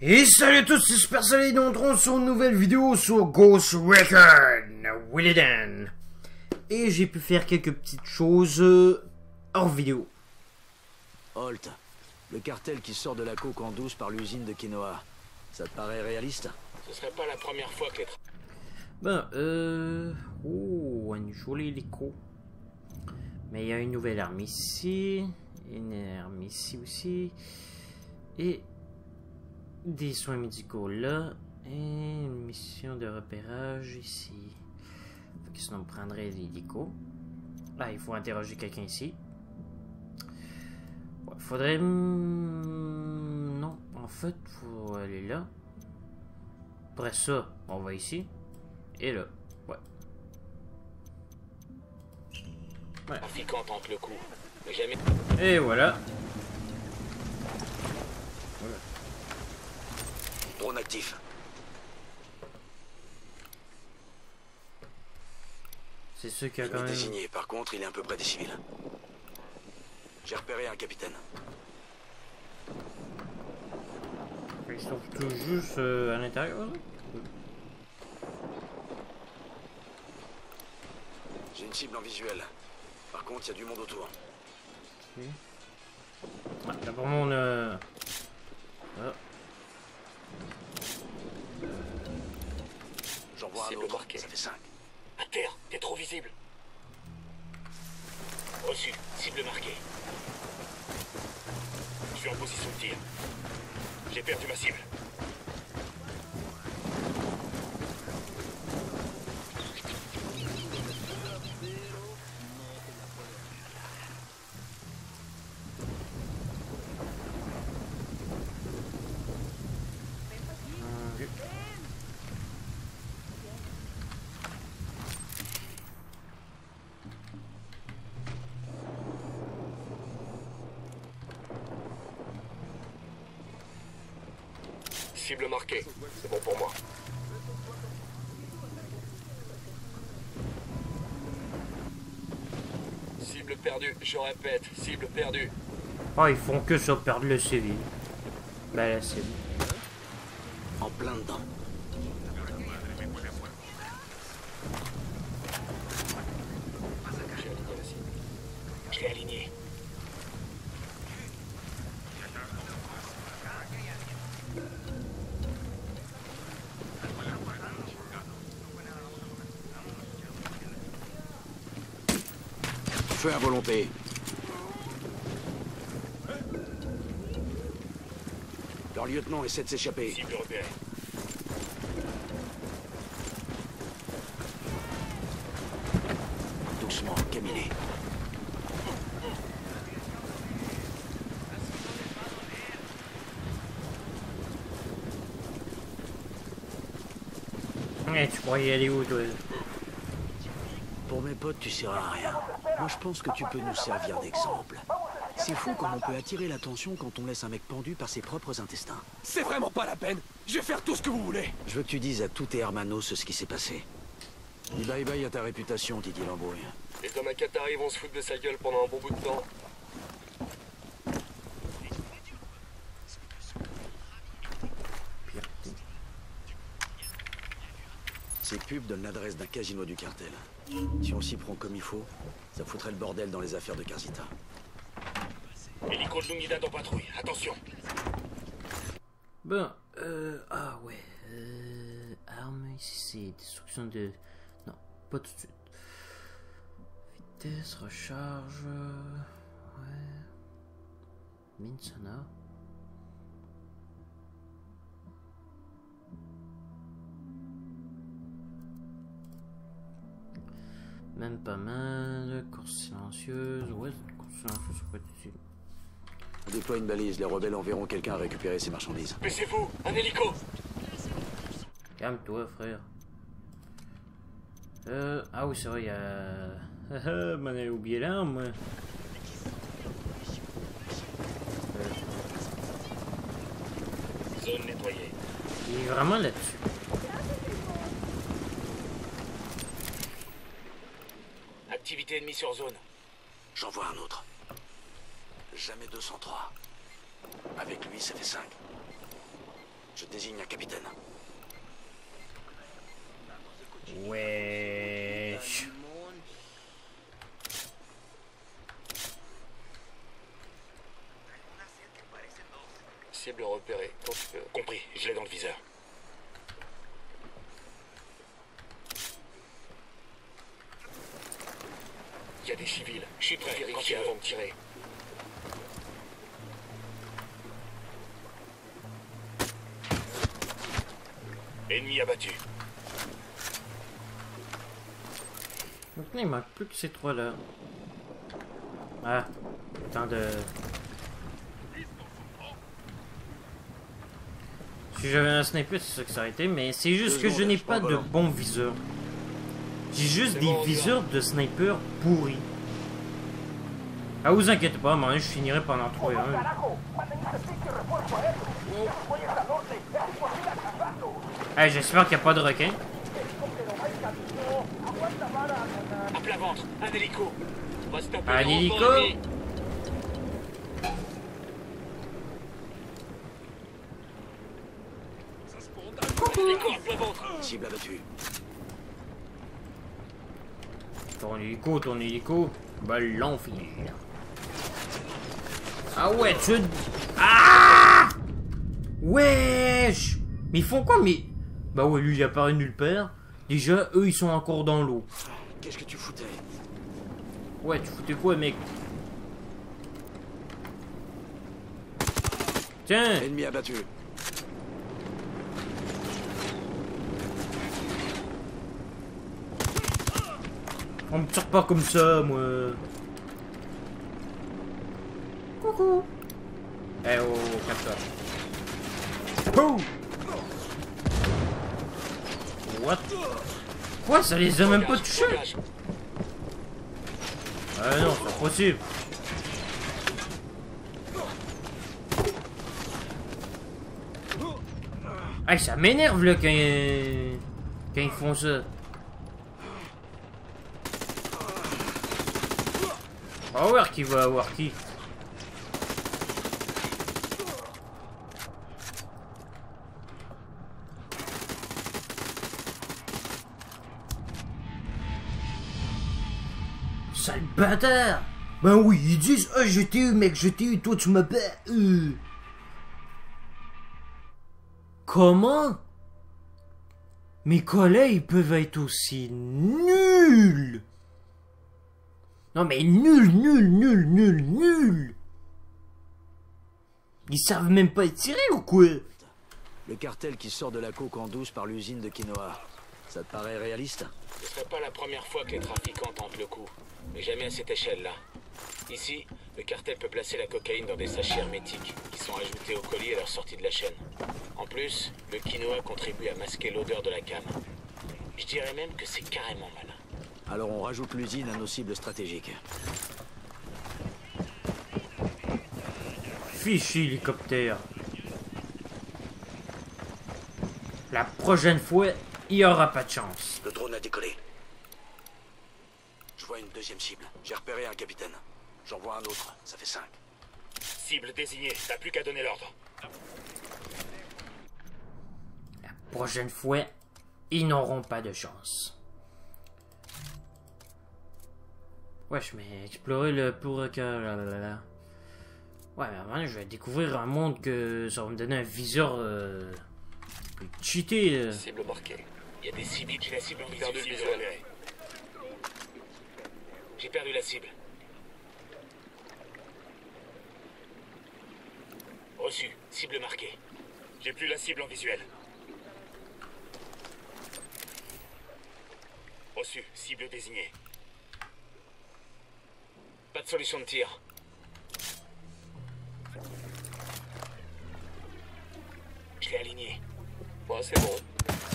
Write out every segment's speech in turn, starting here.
Et salut à tous, c'est Super Solid, on se retrouve sur une nouvelle vidéo sur Ghost Recon Williden. Et j'ai pu faire quelques petites choses hors vidéo. Holt, le cartel qui sort de la coke en douce par l'usine de Quinoa, ça te paraît réaliste? Ce serait pas la première fois que les... Oh, un joli hélico. Mais il y a une nouvelle arme ici. Une arme ici aussi. Et... des soins médicaux là. Et une mission de repérage ici. Sinon on prendrait l'hélico. Ah, il faut interroger quelqu'un ici. Ouais, faudrait... non, en fait, faut aller là. Après ça, on va ici. Et là, ouais. Trafiquant tente le coup, mais jamais... Et voilà. Drone actif. C'est ceux qui a Il quand est même... désigné, par contre, il est un peu près des civils. J'ai repéré un capitaine. Ils sont tout juste à l'intérieur. J'ai une cible en visuel. Par contre, il y a du monde autour. Okay. Ah, d'abord on a... Ah. J'en vois un Cible autre, marquée. ça fait 5. À terre, t'es trop visible. Reçu, cible marquée. Je suis en position de tir. J'ai perdu ma cible. Cible marquée, c'est bon pour moi. Cible perdue, je répète, cible perdue. Oh, ils font que ça, perdre le civil. Ben là, c'est bon. En plein dedans. J'ai aligné la cible. Je l'ai aligné. Feu à volonté. Leur lieutenant essaie de s'échapper. Cible repérée. Doucement, caminez. Ouais, tu crois y aller où, toi? Pour mes potes, tu seras à rien. Moi, je pense que tu peux nous servir d'exemple. C'est fou comme on peut attirer l'attention quand on laisse un mec pendu par ses propres intestins. C'est vraiment pas la peine. Je vais faire tout ce que vous voulez. Je veux que tu dises à tous tes hermanos ce qui s'est passé. Dis bye bye à ta réputation, Didier Lambrouille. Les hommes à Qatari vont se foutre de sa gueule pendant un bon bout de temps. Ces pubs donnent l'adresse d'un casino du cartel. Si on s'y prend comme il faut, ça foutrait le bordel dans les affaires de Karzita. Hélico de l'unidad en patrouille, attention. Bon, ah ouais. Arme ici, c'est destruction de... Non, pas tout de suite. Vitesse, recharge... Ouais... Mine sonore. Même pas mal. Course silencieuse. Ouais, course silencieuse, ça peut être utile. On déploie une balise, les rebelles enverront quelqu'un à récupérer ses marchandises. Baissez-vous, un hélico. Calme-toi, frère. Ah oui, c'est vrai, il y a... m'en ai oublié l'arme, moi. Zone nettoyée. Il est vraiment là-dessus. Activité ennemie sur zone. J'en vois un autre. Jamais 203. Avec lui, ça fait 5. Je désigne un capitaine. Wesh. Cible repérée. Compris, je l'ai dans le viseur. Il y a des civils. Je suis prêt, vérifier avant de tirer. Ennemi abattu. Maintenant, il manque plus que ces trois-là. Ah, temps de... Si j'avais un sniper, c'est ça que ça aurait été, mais c'est juste que je n'ai pas de bon viseur. J'ai juste des viseurs de sniper pourris. Ah, vous inquiétez pas, moi je finirai par en trouver un. Ah, j'espère qu'il n'y a pas de requin. À plat ventre, un hélico. On va se taper Un le hélico? renfort ennemi. Hélico à plat ventre. Cible abattue. Ton hélico, ballon fil. Ah ouais, tu... Ah! Wesh! Mais ils font quoi, mais... Bah ouais, lui il apparaît nulle part. Déjà, eux ils sont encore dans l'eau. Qu'est-ce que tu foutais? Ouais, tu foutais quoi, mec? Tiens! Ennemi abattu. On me tire pas comme ça, moi. Coucou. Eh oh, capteur. Oh. What? Quoi, ça les a même pas touchés? Ah non, c'est pas possible. Ah, ça m'énerve là quand ils font ça. On va voir qui va avoir qui. Sale bâtard! Ben oui, ils disent « Ah, je t'ai eu, mec, je t'ai eu, toi tu m'as pas eu. » Comment? Mes collègues ils peuvent être aussi nuls! Non mais nul! Ils savent même pas tirer ou quoi? Le cartel qui sort de la coke en douce par l'usine de quinoa. Ça te paraît réaliste? Ce serait pas la première fois que les trafiquants tentent le coup, mais jamais à cette échelle-là. Ici, le cartel peut placer la cocaïne dans des sachets hermétiques qui sont ajoutés au colis à leur sortie de la chaîne. En plus, le quinoa contribue à masquer l'odeur de la canne. Je dirais même que c'est carrément malin. Alors on rajoute l'usine à nos cibles stratégiques. Fichu hélicoptère. La prochaine fois, il y aura pas de chance. Le drone a décollé. Je vois une deuxième cible. J'ai repéré un capitaine. J'en vois un autre. Ça fait 5. Cible désignée, t'as plus qu'à donner l'ordre. La prochaine fois, ils n'auront pas de chance. Wesh, mais explorer le pour que... Ouais, mais avant, je vais découvrir un monde que ça va me donner un viseur plus cheaté. Cible marquée. Il y a des civils, j'ai la cible en Perdu le visuel. visuel. J'ai perdu la cible. Reçu, cible marquée. J'ai plus la cible en visuel. Reçu, cible désignée. Pas de solution de tir. Je l'ai aligné. Bon, c'est bon.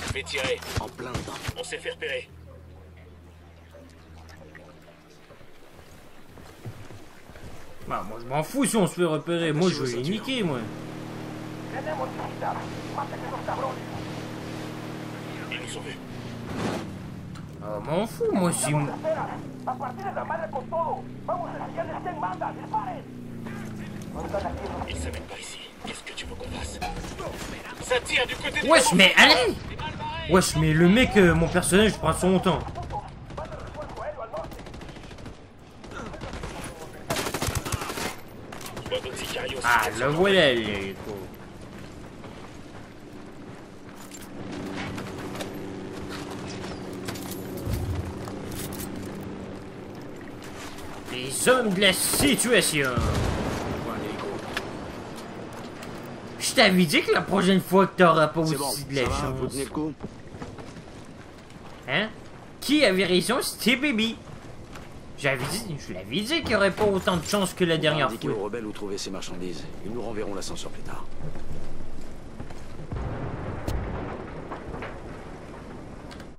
Je vais tirer. En plein dedans. On s'est fait repérer. Bah, moi, je m'en fous si on se fait repérer. Moi, je vais les niquer, moi. Ils nous ont vus. Ah, m'en fous, moi, si... Ils s'amènent par ici. Qu'est-ce que tu veux qu'on fasse? Ça tire du côté de... Wesh, mais allez! C'est mal barré. Wesh, mais le mec, mon personnage prend son temps. Je vois d'autres sicarios. Ah, le voilà, les gars. Les hommes de la situation. Je t'avais dit que la prochaine fois que t'auras pas aussi Bon, de la ça va, vous chance. tenez le coup? Hein? Qui avait raison? C'était Baby. Je l'avais dit qu'il y aurait pas autant de chance que la dernière Indiquez fois. aux rebelles où trouver ces marchandises. Ils nous renverront l'ascenseur plus tard.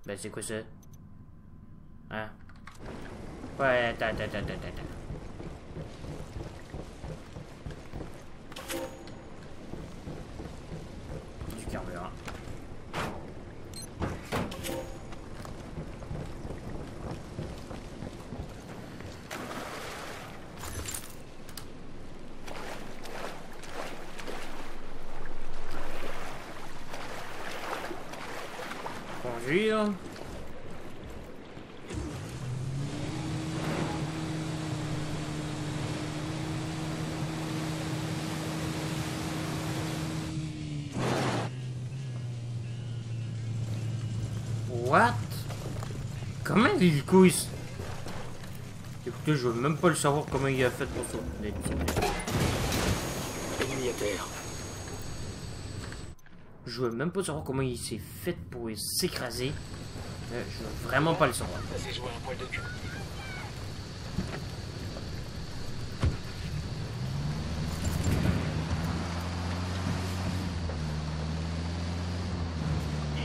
Ben c'est quoi ça? Hein? Ouais, attends. Du carburant. Conduire. What? Comment l'hélico il... Écoutez, je veux même pas le savoir comment il a fait pour ça. Ennemi à terre. Je veux même pas savoir comment il s'est fait pour s'écraser. Je veux vraiment pas le savoir. Ça s'est joué un poil de cul.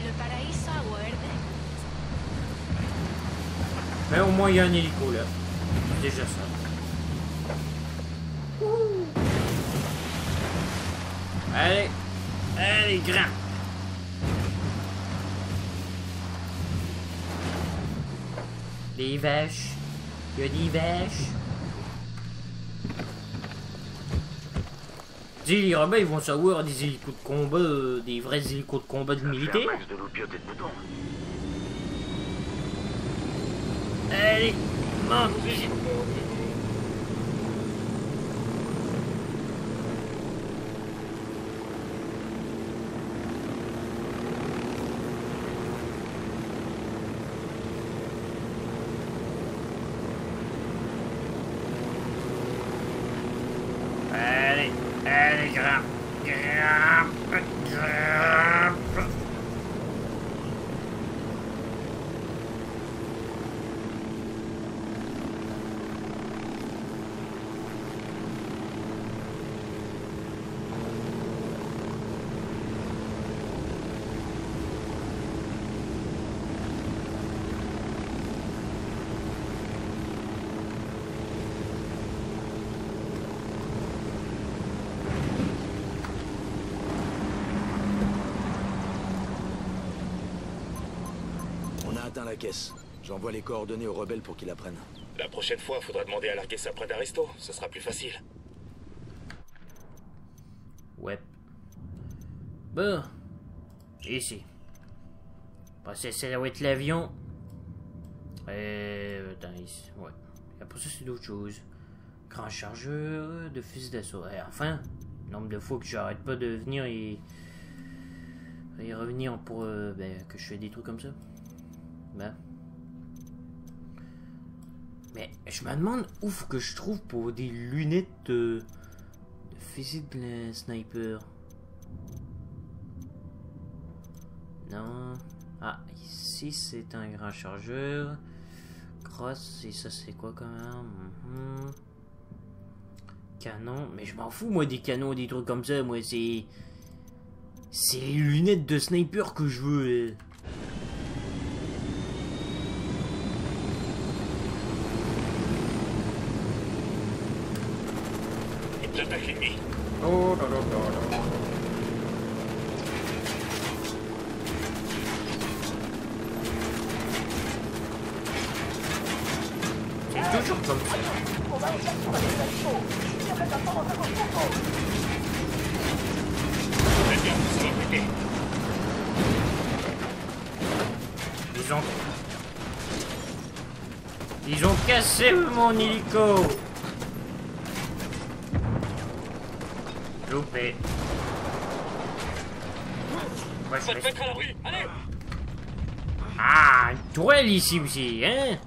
Le paraíso verde. Mais au moins il y a un hélico là. C'est déjà ça. Allez. Allez, grand. Des vaches. Il y a des vaches. Dis, les rebelles ils vont savoir des hélicos de combat, des vrais hélicos de combat de militaire. Allez, monte. Allez, allez, grimpe, grimpe, grimpe. On a atteint la caisse. J'envoie les coordonnées aux rebelles pour qu'ils la prennent. La prochaine fois, faudra demander à larguer ça près d'Aristo. Ce sera plus facile. Ouais. Bon. Ici. Passer ça doit être l'avion. Attends, ici. Ouais. Et après ça, c'est d'autres choses. Grand chargeur de fusil d'assaut. Et enfin, nombre de fois que j'arrête pas de venir et revenir pour que je fais des trucs comme ça. Ben. Mais je me demande où faut que je trouve pour des lunettes de fusil de sniper. Non. Ah, ici c'est un grand chargeur. Cross, et ça c'est quoi quand même? Canon, mais je m'en fous moi des canons, des trucs comme ça. Moi c'est les lunettes de sniper que je veux. J'attaque l'ennemi. Oh là là là là. C'est toujours comme ça. Faites bien, ça va péter. Ils ont cassé mon hélico. Loupé. Ouais, Ça te mettre à l'abri, allez! Ah, une toile ici aussi, hein?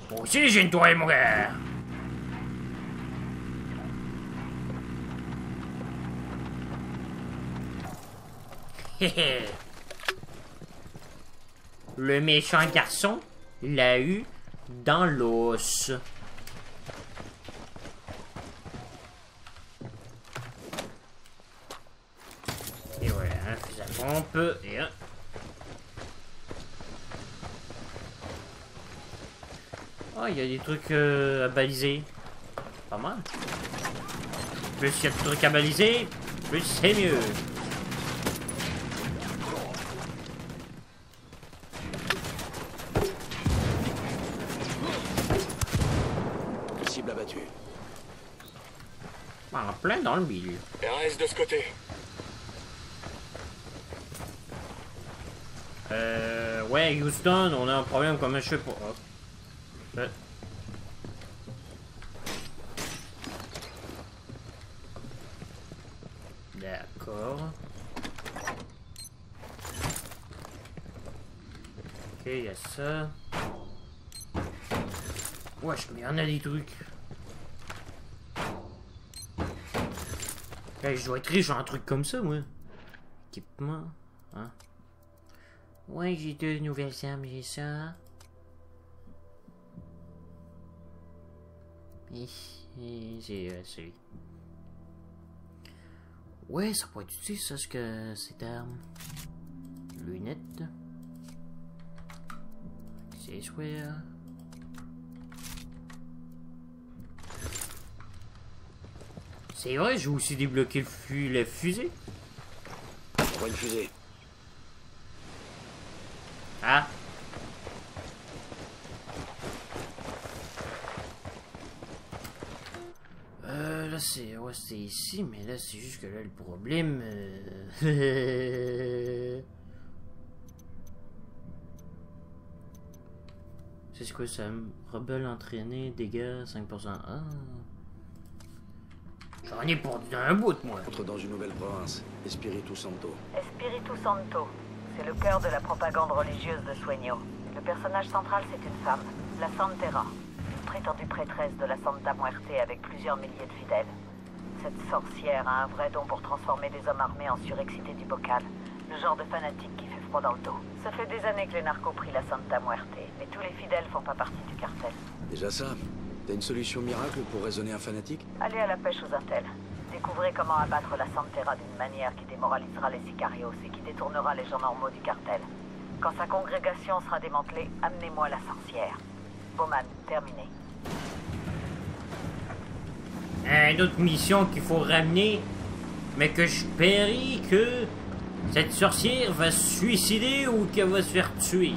Moi aussi j'ai une toile, mon gars. Le méchant garçon l'a eu dans l'os. Et voilà, hein, ça pompe et un. Oh, il y a des trucs à baliser. Pas mal. Plus il y a de trucs à baliser, plus c'est mieux. Cible abattue. En plein dans le milieu. RS de ce côté. Ouais, Houston, on a un problème comme je sais pas. D'accord. Ok, il y a ça. Wesh, mais il y en a des trucs. Hey, je dois être riche en un truc comme ça, moi. Équipement. Hein? Ouais, j'ai 2 nouvelles armes, j'ai ça. Et j'ai celui. Ouais, ça pourrait être utile, ça, ce que cette arme. Lunettes. Accessoires. C'est vrai, j'ai aussi débloqué la fusée. On voit une fusée. Ah. Là c'est... Ouais, c'est ici, mais là c'est juste que là le problème... C'est quoi ça? Rebelle entraîné, dégâts, 5%. Ah. J'en ai pour un bout, moi. Entre dans une nouvelle province, Espiritu Santo. Espiritu Santo, c'est le cœur de la propagande religieuse de Sueño. Le personnage central, c'est une femme, la Santera, une prétendue prêtresse de la Santa Muerte avec plusieurs milliers de fidèles. Cette sorcière a un vrai don pour transformer des hommes armés en surexcités du bocal, le genre de fanatique qui fait froid dans le dos. Ça fait des années que les narcos prient la Santa Muerte, mais tous les fidèles font pas partie du cartel. Déjà ça? T'as une solution miracle pour raisonner un fanatique? Allez à la pêche aux intels. Découvrez comment abattre la Santera d'une manière qui démoralisera les sicarios et qui détournera les gens normaux du cartel. Quand sa congrégation sera démantelée, amenez-moi la sorcière. Bowman, terminé. Une autre mission qu'il faut ramener, mais que je parie que cette sorcière va se suicider ou qu'elle va se faire tuer.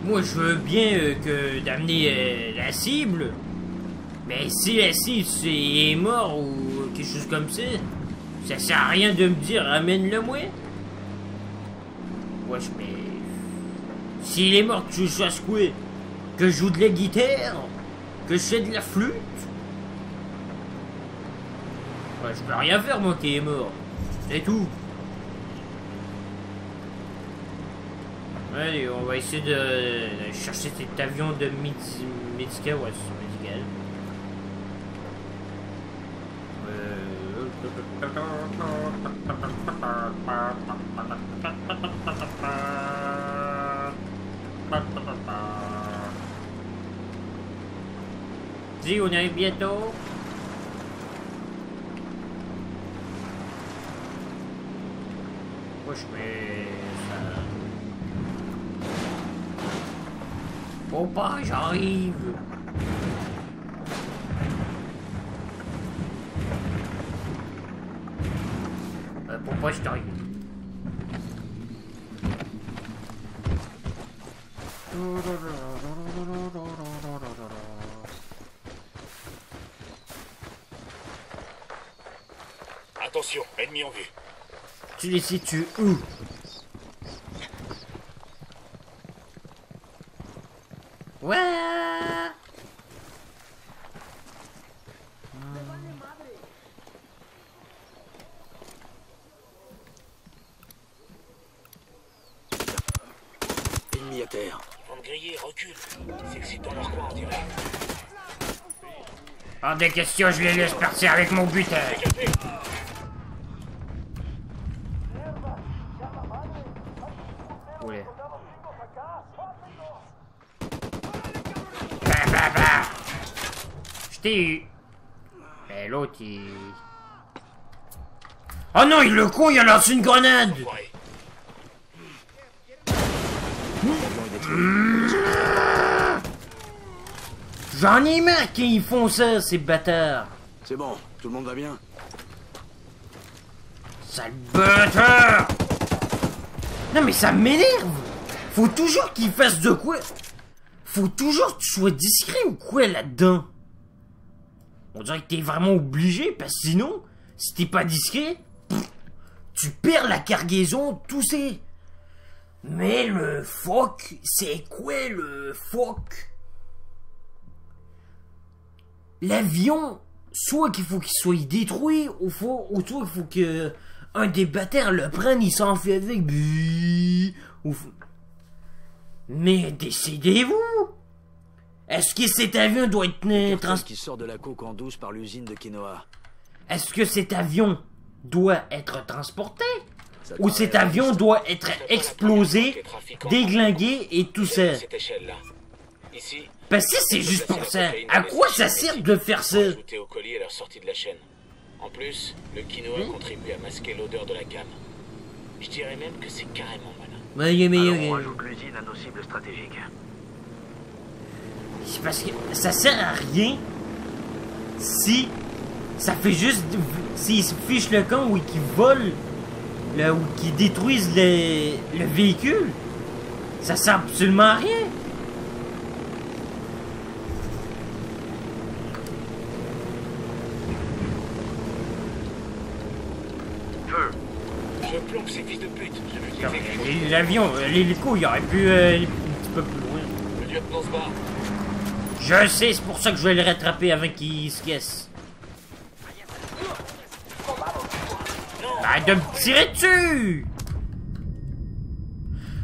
Moi, je veux bien que d'amener la cible, mais si la cible est mort ou quelque chose comme ça, ça sert à rien de me dire amène-le moi. Wesh, mais s'il est mort, que je fasse quoi? Que je joue de la guitare? Que je fais de la flûte? Ouais, je peux rien faire, moi, qui est mort. C'est tout. Allez, on va essayer de chercher cet avion de médical. Ouais, c'est médical. Dis, on arrive bientôt. Moi, je fais ça. Bon, pas, j'arrive. Pourquoi je t'arrive? Attention, ennemi en vue. Tu les situes où? Ouais. Ennemi à terre. Ils vont me griller, recule. C'est que c'est dans leur coin, on dirait. Hors des questions, je les laisse partir avec mon butin. Dégagez. Oulé. Bah. Je t'ai eu. Mais l'autre, il... Oh non, il le con, il a lancé une grenade. Ouais. J'en ai marre qu'ils font ça, ces bâtards. C'est bon, tout le monde va bien? Sale bâtard. Non mais ça m'énerve. Faut toujours qu'ils fassent de quoi. Faut toujours que tu sois discret ou quoi là-dedans. On dirait que t'es vraiment obligé, parce que sinon, si t'es pas discret, tu perds la cargaison, tout c'est... Mais le fuck, c'est quoi le fuck? L'avion, soit qu'il faut qu'il soit détruit, ou soit il faut que un des bâtards le prenne, il s'enfuit avec. Mais décidez-vous! Est-ce que cet avion doit être qui sort de la coque en douce par l'usine de Quinoa. Est-ce que cet avion doit être transporté? Ou cet avion doit être explosé, déglingué et tout ça? Cette échelle-là. Ici, Parce que c'est juste pour ça. À quoi ça sert de faire ça? ajouter au colis à leur sortie de la chaîne. En plus, le quinoa contribue à masquer l'odeur de la gamme. Je dirais même que c'est carrément malin. On rajoute l'usine à nos cibles stratégiques. C'est parce que ça sert à rien si ça fait juste... S'ils se fichent le camp ou qu'ils volent ou qu'ils détruisent le véhicule. Ça sert absolument à rien. Feu. Je plombe ces fils de pute. Je me disais que L'avion, l'hélico, il aurait pu aller un petit peu plus loin. le lieutenant se bat. Je sais, c'est pour ça que je vais le rattraper avant qu'il se casse. Arrête de me tirer dessus!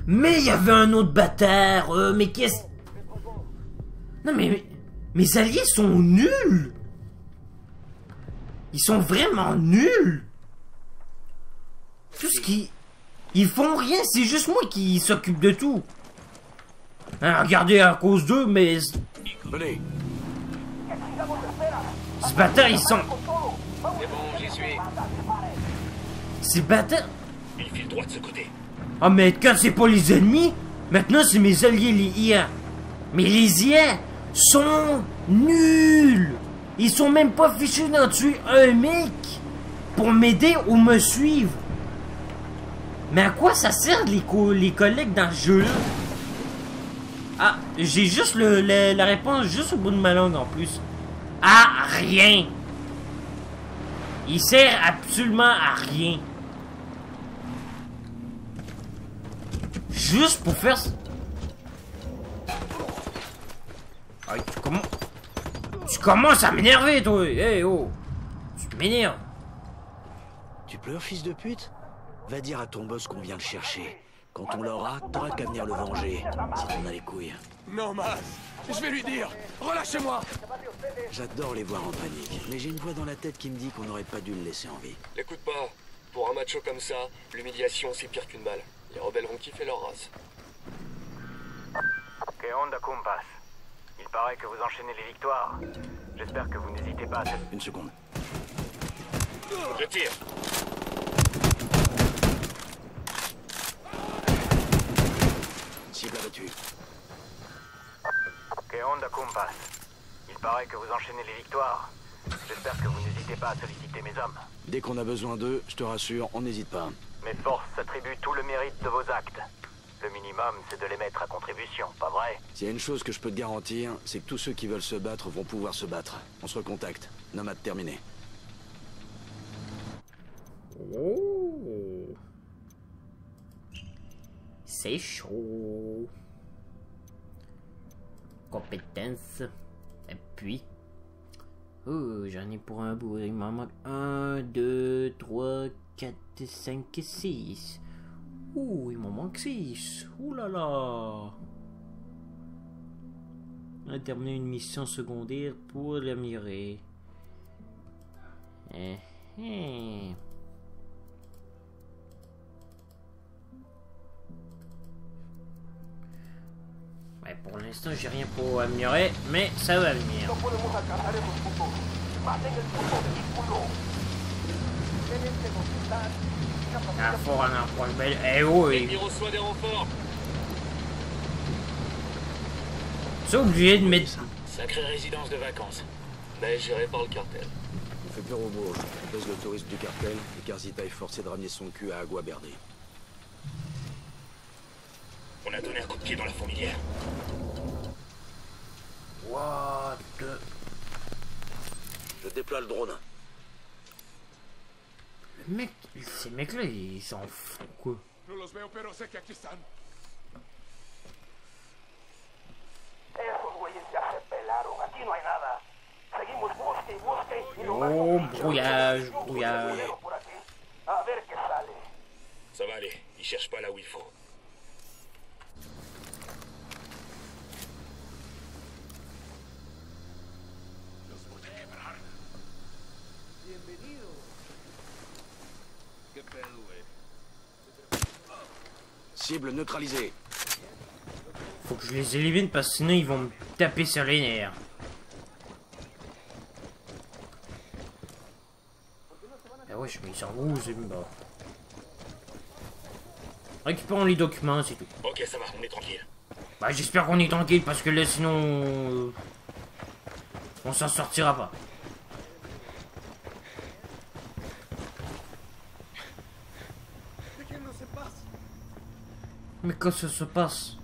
Mais il y avait un autre bâtard, mais qu'est-ce... Non mais mes alliés sont nuls! Ils sont vraiment nuls! Tout ce qui... Ils font rien, c'est juste moi qui s'occupe de tout. Hein, regardez à cause d'eux, mais... Venez. Ces bâtards, ils sont... C'est bon, j'y suis. Ces bâtards... Il file droit de ce côté. Ah mais quand c'est pas les ennemis, maintenant c'est mes alliés les IA. Mais les IA sont nuls. Ils sont même pas fichus d'en tuer un mec pour m'aider ou me suivre. Mais à quoi ça sert les collègues dans ce jeu-là? Ah, j'ai juste la réponse juste au bout de ma langue en plus. À rien. Il sert absolument à rien. Juste pour faire... Ah, tu commences à m'énerver, toi. Hey, oh. Tu m'énerves. Tu pleures, fils de pute? Va dire à ton boss qu'on vient le chercher. Quand on l'aura, t'auras qu'à venir le venger, si t'en as les couilles. Non, Mas, je vais lui dire. Relâchez-moi. J'adore les voir en panique, mais j'ai une voix dans la tête qui me dit qu'on n'aurait pas dû le laisser en vie. L'écoute pas. Pour un macho comme ça, l'humiliation c'est pire qu'une balle. Les rebelles vont kiffer leur race. Que onda, compas? Il paraît que vous enchaînez les victoires. J'espère que vous n'hésitez pas à... Une seconde. Je tire. Cible abattue. Que onda, compas? Il paraît que vous enchaînez les victoires. J'espère que vous n'hésitez pas à solliciter mes hommes. Dès qu'on a besoin d'eux, je te rassure, on n'hésite pas. Mes forces s'attribuent tout le mérite de vos actes. Le minimum, c'est de les mettre à contribution, pas vrai? S'il y a une chose que je peux te garantir, c'est que tous ceux qui veulent se battre vont pouvoir se battre. On se recontacte. Nomade terminé. Oh. C'est chaud. Compétence. Appui. Oh, j'en ai pour un bout. Il m'en manque 1, 2, 3, 4, 5, 6. Ouh, il m'en manque 6. Ouh là là. On a terminé une mission secondaire pour l'améliorer. Ouais, pour l'instant, j'ai rien pour améliorer, mais ça va venir. Ah, faut en prendre belle. Eh oui! L'ennemi reçoit des renforts. C'est obligé de mettre. Sacrée résidence de vacances. Mais géré par le cartel. On fait peur aux bourges. On pèse le tourisme du cartel et Karzita est forcé de ramener son cul à Agua Verde. On a donné un coup de pied dans la fourmilière. What the... Je déploie le drone. Le mec, ces mecs-là, ils s'en foutent quoi. No los veo, pero sé que aquí están. Esos güeyes ya se pelaron. Aquí no hay nada. Seguimos bosque y bosque y no Oh, brouillage, brouillage. por aquí. A ver qué sale. Ça va aller, ils cherchent pas là où il faut. Cible neutralisée. Faut que je les élimine parce que sinon ils vont me taper sur les nerfs. Ah ouais, mais ils sont où, c'est bas. Récupérons les documents, c'est tout. Ok, ça va, on est tranquille. Bah j'espère qu'on est tranquille parce que là sinon... on s'en sortira pas. Mais quand ça se passe?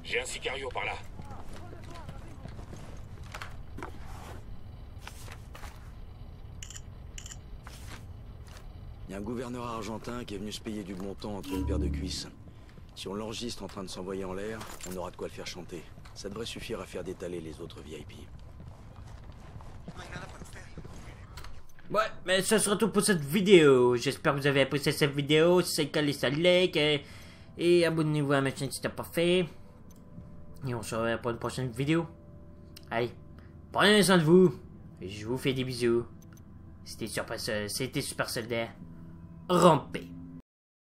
J'ai un sicario par là. Il y a un gouverneur argentin qui est venu se payer du bon temps entre une paire de cuisses. Si on l'enregistre en train de s'envoyer en l'air, on aura de quoi le faire chanter. Ça devrait suffire à faire détaler les autres VIP. Ouais, mais ça sera tout pour cette vidéo. J'espère que vous avez apprécié cette vidéo. Si c'est le cas, laissez un like et abonnez-vous à ma chaîne si ce n'est pas fait. Et on se revoit pour une prochaine vidéo. Allez, prenez soin de vous. Je vous fais des bisous. C'était Super Soldat. Rampez.